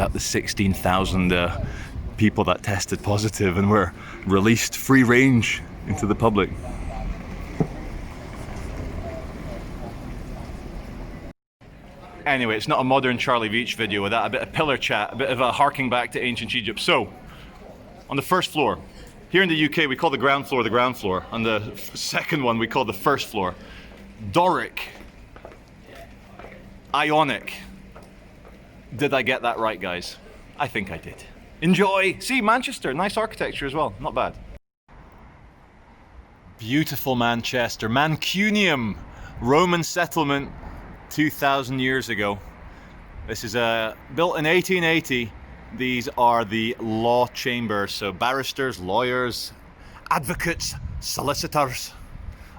about the 16,000 people that tested positive and were released free range into the public. Anyway, it's not a modern Charlie Veitch video without a bit of pillar chat, a bit of a harking back to ancient Egypt. So, on the first floor, here in the UK we call the ground floor, and the second one we call the first floor. Doric, Ionic. Did I get that right, guys? I think I did. Enjoy! See, Manchester, nice architecture as well, not bad. Beautiful Manchester, Mancunium, Roman settlement 2,000 years ago. This is built in 1880. These are the law chambers, so barristers, lawyers, advocates, solicitors,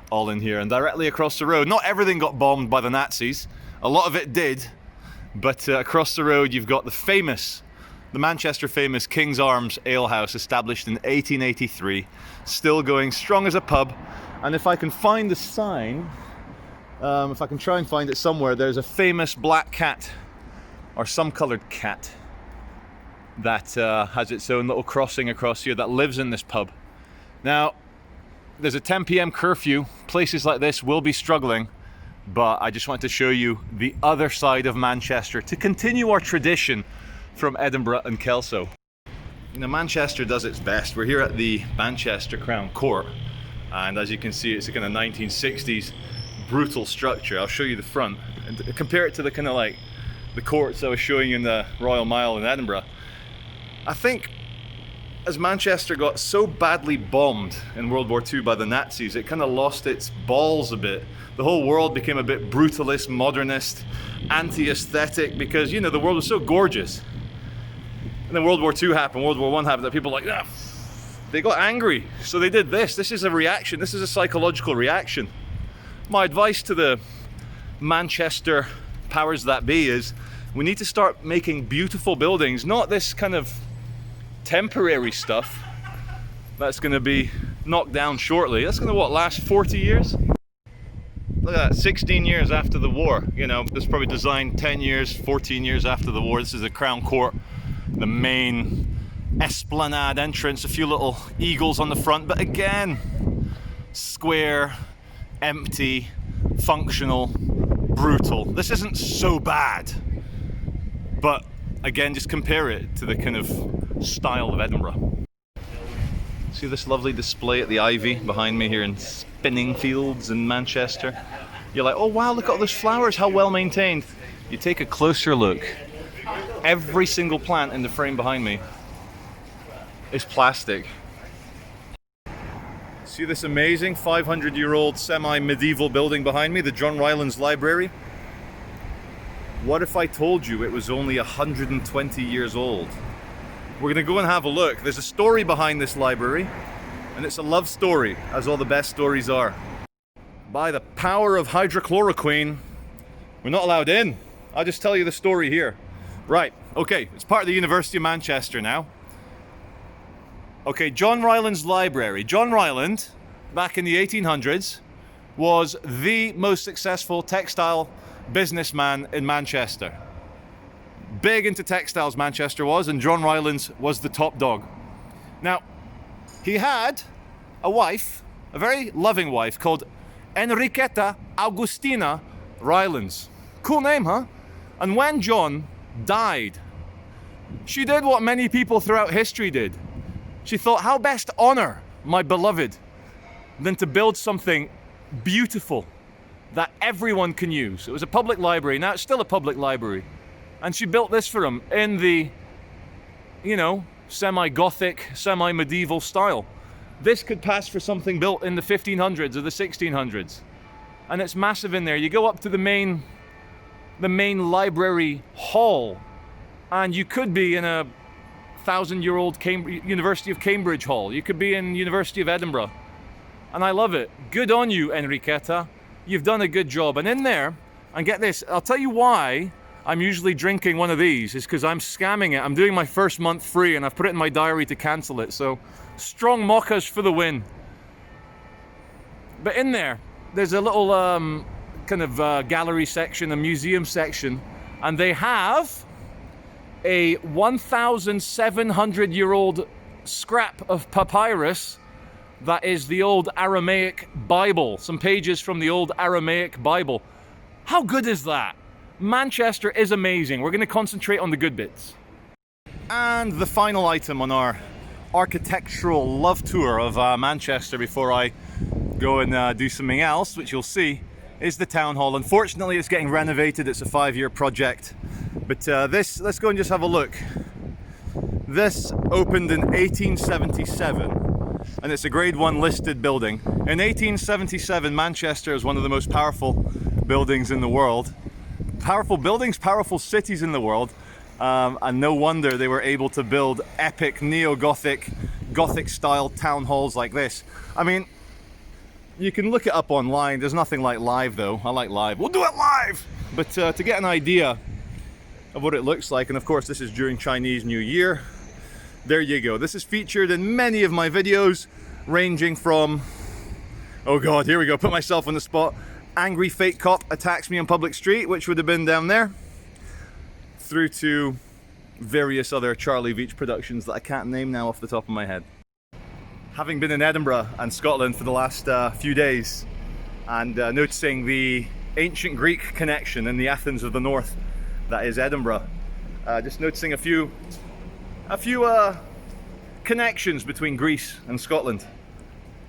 all in here. And directly across the road, not everything got bombed by the Nazis, a lot of it did, but across the road you've got the Manchester famous King's Arms Ale House, established in 1883, still going strong as a pub. And if I can find the sign, if I can try and find it somewhere, there's a famous black cat, or some coloured cat, that has its own little crossing across here that lives in this pub. Now, there's a 10 p.m. curfew. Places like this will be struggling, but I just wanted to show you the other side of Manchester to continue our tradition from Edinburgh and Kelso. You know, Manchester does its best. We're here at the Manchester Crown Court, and as you can see, it's a kind of 1960s brutal structure. I'll show you the front and compare it to the kind of like the courts I was showing you in the Royal Mile in Edinburgh. I think as Manchester got so badly bombed in World War II by the Nazis, it kind of lost its balls a bit. The whole world became a bit brutalist, modernist, anti-aesthetic, because, you know, the world was so gorgeous. And then World War II happened, World War I happened, that people were like, they got angry. So they did this. This is a reaction. This is a psychological reaction. My advice to the Manchester powers that be is we need to start making beautiful buildings, not this kind of temporary stuff that's going to be knocked down shortly. That's going to, last 40 years? Look at that, 16 years after the war. You know, this is probably designed 10 years, 14 years after the war. This is the Crown Court, the main esplanade entrance, a few little eagles on the front, but again, square, empty, functional, brutal. This isn't so bad, but again, just compare it to the kind of style of Edinburgh. See this lovely display at the Ivy behind me here in Spinning Fields in Manchester? You're like, oh wow, look at all those flowers, how well maintained. You take a closer look, every single plant in the frame behind me is plastic. See this amazing 500-year-old semi-medieval building behind me, the John Rylands Library? What if I told you it was only 120 years old? We're gonna go and have a look. There's a story behind this library, and it's a love story, as all the best stories are. By the power of hydrochloroquine, we're not allowed in. I'll just tell you the story here. Right, okay, it's part of the University of Manchester now. Okay, John Rylands Library. John Ryland, back in the 1800s, was the most successful textile businessman in Manchester. Big into textiles, Manchester was, and John Rylands was the top dog. Now, he had a wife, a very loving wife, called Enriqueta Augustina Rylands. Cool name, huh? And when John died, she did what many people throughout history did. She thought, how best honor my beloved than to build something beautiful that everyone can use. It was a public library, now it's still a public library. And she built this for him in the, you know, semi-Gothic, semi-medieval style. This could pass for something built in the 1500s or the 1600s. And it's massive in there. You go up to the main library hall, and you could be in a 1,000-year-old University of Cambridge hall. You could be in University of Edinburgh. And I love it. Good on you, Enriqueta. You've done a good job. And in there, and get this, I'll tell you why I'm usually drinking one of these, is because I'm scamming it. I'm doing my first month free, and I've put it in my diary to cancel it. So, strong mochas for the win. But in there's a little kind of gallery section, a museum section, and they have a 1,700-year-old scrap of papyrus that is the old Aramaic Bible, some pages from the old Aramaic Bible. How good is that? Manchester is amazing. We're going to concentrate on the good bits. And the final item on our architectural love tour of Manchester before I go and do something else, which you'll see, is the town hall. Unfortunately, it's getting renovated. It's a 5-year project. But let's go and just have a look. This opened in 1877. And it's a grade 1 listed building. In 1877, Manchester is one of the most powerful buildings in the world. Powerful buildings, powerful cities in the world. And no wonder they were able to build epic neo-Gothic, Gothic-style town halls like this. I mean, you can look it up online. There's nothing like live, though. I like live. We'll do it live! But to get an idea of what it looks like, and of course this is during Chinese New Year, there you go. This is featured in many of my videos, ranging from, oh god, here we go, put myself on the spot, angry fake cop attacks me on public street, which would have been down there, through to various other Charlie Veitch productions that I can't name now off the top of my head. Having been in Edinburgh and Scotland for the last few days, and noticing the ancient Greek connection in the Athens of the North that is Edinburgh, just noticing a few connections between Greece and Scotland,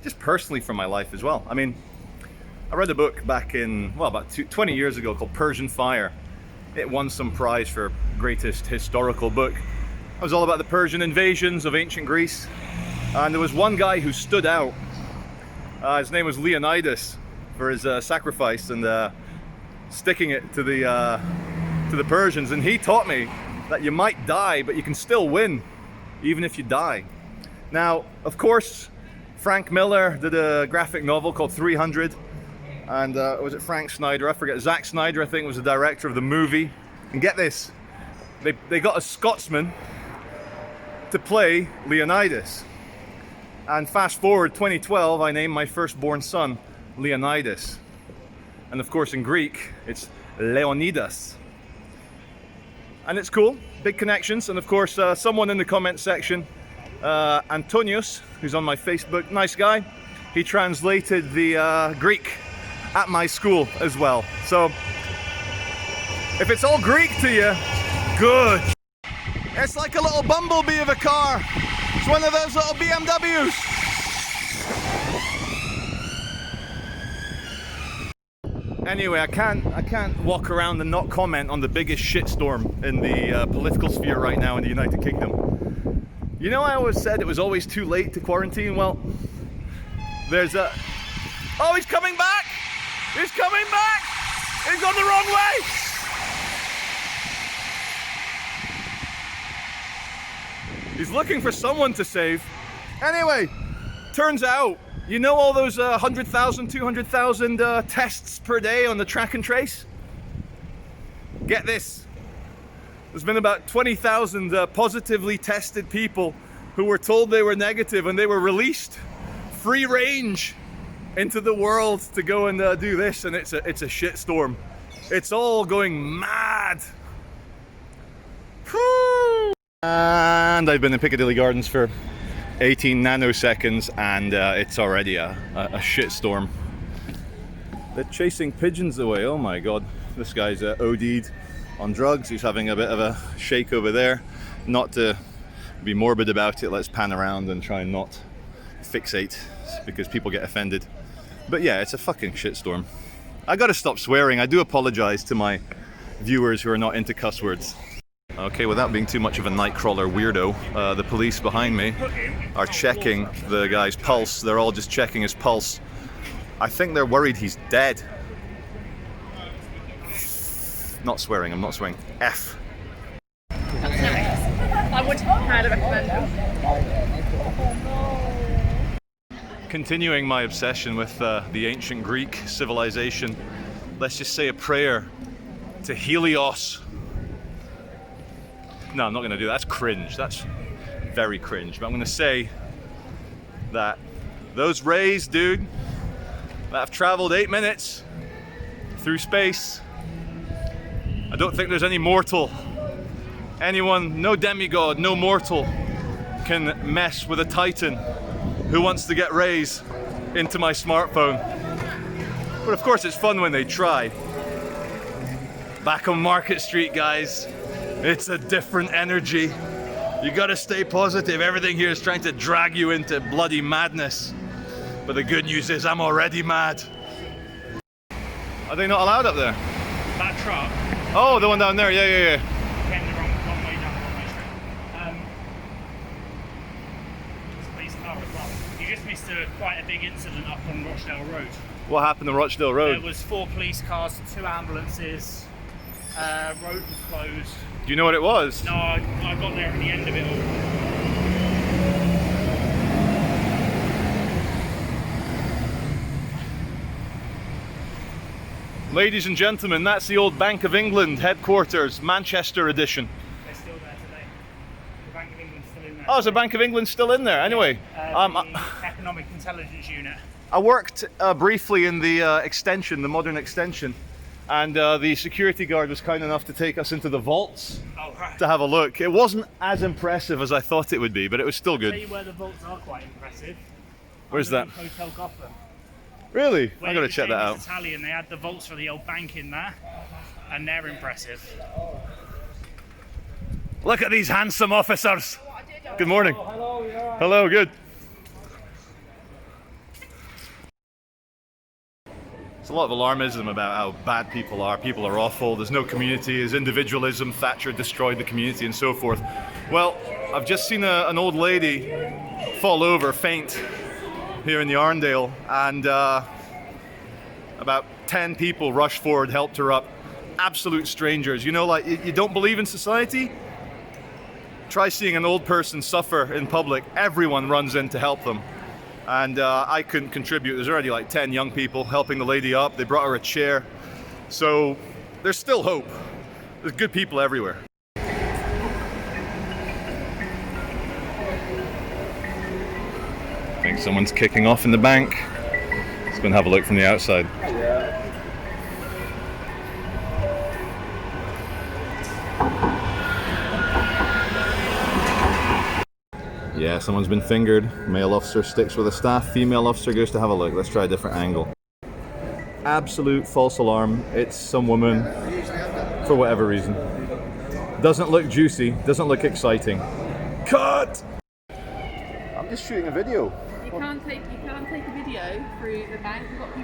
just personally from my life as well. I mean, I read a book back in, well, about 20 years ago called Persian Fire. It won some prize for greatest historical book. It was all about the Persian invasions of ancient Greece. And there was one guy who stood out. His name was Leonidas, for his sacrifice and sticking it to the Persians. And he taught me that you might die, but you can still win, even if you die. Now, of course, Frank Miller did a graphic novel called 300, and was it Frank Snyder? I forget. Zack Snyder, I think, was the director of the movie. And get this, they got a Scotsman to play Leonidas. And fast forward 2012, I named my firstborn son Leonidas. And of course, in Greek, it's Leonidas. And it's cool, big connections. And of course, someone in the comment section, Antonius, who's on my Facebook, nice guy, he translated the Greek at my school as well. So if it's all Greek to you, good. It's like a little bumblebee of a car. It's one of those little BMWs. Anyway, I can't walk around and not comment on the biggest shitstorm in the political sphere right now in the United Kingdom. You know, I always said it was always too late to quarantine. Well, there's a... Oh, he's coming back! He's coming back! He's gone the wrong way! He's looking for someone to save. Anyway, turns out, you know all those 100,000, 200,000 tests per day on the track and trace? Get this. There's been about 20,000 positively tested people who were told they were negative, and they were released free range into the world to go and do this, and it's a shitstorm. It's all going mad. Whew. And I've been in Piccadilly Gardens for 18 nanoseconds, and it's already a shitstorm. They're chasing pigeons away. Oh my god, this guy's OD'd on drugs. He's having a bit of a shake over there. Not to be morbid about it, let's pan around and try and not fixate, because people get offended. But yeah, it's a fucking shitstorm. I gotta stop swearing. I do apologize to my viewers who are not into cuss words. Okay, without being too much of a nightcrawler weirdo, the police behind me are checking the guy's pulse. They're all just checking his pulse. I think they're worried he's dead. Not swearing, I'm not swearing. F. That's nice. I would highly recommend it. Continuing my obsession with the ancient Greek civilization, let's just say a prayer to Helios. No, I'm not going to do that. That's cringe. That's very cringe. But I'm going to say that those rays, dude, that have traveled 8 minutes through space, I don't think there's any mortal Anyone, no demigod, no mortal can mess with a titan who wants to get rays into my smartphone. But of course it's fun when they try. Back on Market Street, guys, it's a different energy. You gotta stay positive. Everything here is trying to drag you into bloody madness. But the good news is I'm already mad. Are they not allowed up there? That truck. Oh, the one down there, yeah. Came the wrong way down the wrong way street. It's a police car as well. You just missed quite a big incident up on Rochdale Road. What happened on Rochdale Road? There was 4 police cars, 2 ambulances. Road was closed. Do you know what it was? No, I got there at the end of it all. Ladies and gentlemen, that's the old Bank of England headquarters, Manchester edition. They're still there today. The Bank of England's still in there. Oh, is the Bank of England still in there? Anyway. The Economic Intelligence Unit. I worked briefly in the extension, the modern extension, and the security guard was kind enough to take us into the vaults to have a look. It wasn't as impressive as I thought it would be, but it was still I'll tell good. you where the vaults are quite impressive. Where's that? Hotel Gotham. Really? Where I gotta it check that became out. Italian, they had the vaults for the old bank in there, and they're impressive. Look at these handsome officers. Good morning. Hello, you're right. Hello, good. There's a lot of alarmism about how bad people are awful, there's no community, there's individualism, Thatcher destroyed the community and so forth. Well, I've just seen an old lady fall over, faint, here in the Arndale, and about 10 people rushed forward, helped her up. Absolute strangers, you know, like you don't believe in society? Try seeing an old person suffer in public, everyone runs in to help them. And I couldn't contribute. There's already like 10 young people helping the lady up. They brought her a chair. So there's still hope. There's good people everywhere. I think someone's kicking off in the bank. Let's go and have a look from the outside. Yeah, someone's been fingered. Male officer sticks with a staff, female officer goes to have a look. Let's try a different angle. Absolute false alarm. It's some woman, for whatever reason. Doesn't look juicy, doesn't look exciting. Cut! I'm just shooting a video. You can't take a video through the bank. You've got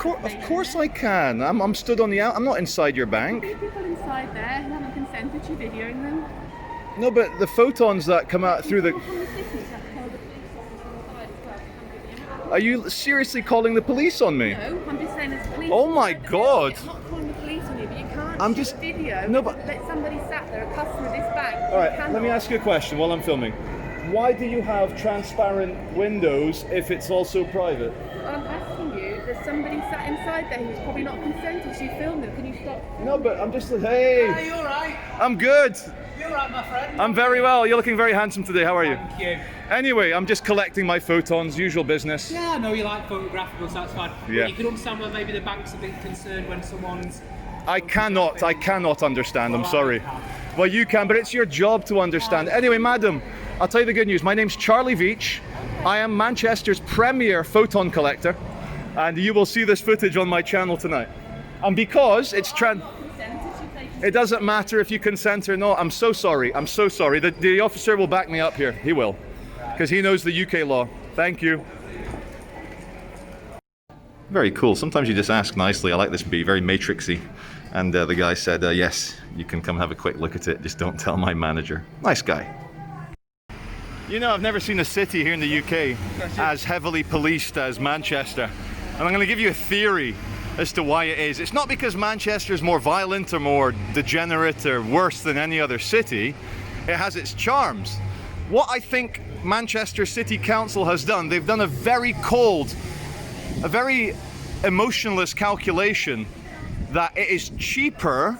people Of course I can. I'm stood on the out. I'm not inside your bank. There's people inside there who haven't consented to you videoing them. No, but the photons that come out through the... Are you seriously calling the police on me? No, I'm just saying there's police. Oh my God. I'm not calling the police on you, but you can't I'm shoot just... a video. No, but... Let somebody sat there, a customer of this bank. All right, let me ask you a question while I'm filming. Why do you have transparent windows if it's also private? I'm asking you, there's somebody sat inside there who's probably not consented to you film them. Can you stop? No, but I'm just... Hey! Are you alright? I'm good. You alright, my friend? I'm very well. You're looking very handsome today. How are you? Thank you. Anyway, I'm just collecting my photons, usual business. Yeah, I know you like photographables, that's fine. Yeah. But you can understand where maybe the bank's a bit concerned when someone's... I cannot understand, I'm sorry. Well, you can, but it's your job to understand. Anyway, madam, I'll tell you the good news. My name's Charlie Veitch. I am Manchester's premier photon collector, and you will see this footage on my channel tonight. And because it's it doesn't matter if you consent or not. I'm so sorry. I'm so sorry. The officer will back me up here. He will, because he knows the UK law. Thank you. Very cool. Sometimes you just ask nicely. I like this bee, very matrixy. And the guy said, yes, you can come have a quick look at it. Just don't tell my manager. Nice guy. You know, I've never seen a city here in the UK as heavily policed as Manchester. And I'm going to give you a theory as to why it is. It's not because Manchester is more violent or more degenerate or worse than any other city. It has its charms. What I think Manchester City Council has done, they've done a very cold, a very emotionless calculation that it is cheaper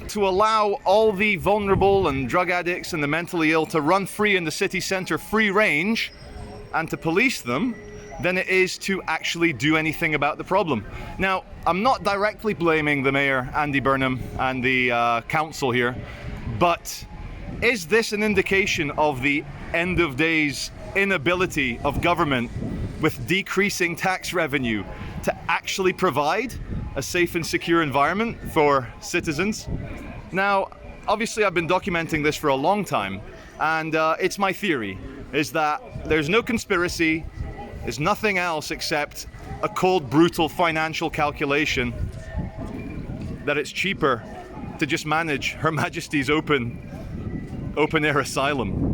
to allow all the vulnerable and drug addicts and the mentally ill to run free in the city centre, free range, and to police them, than it is to actually do anything about the problem. Now, I'm not directly blaming the mayor, Andy Burnham, and the council here, but Is this an indication of the end of days inability of government with decreasing tax revenue to actually provide a safe and secure environment for citizens? Now, obviously I've been documenting this for a long time, and it's my theory, is that there's no conspiracy, there's nothing else except a cold, brutal financial calculation that it's cheaper to just manage Her Majesty's open air asylum.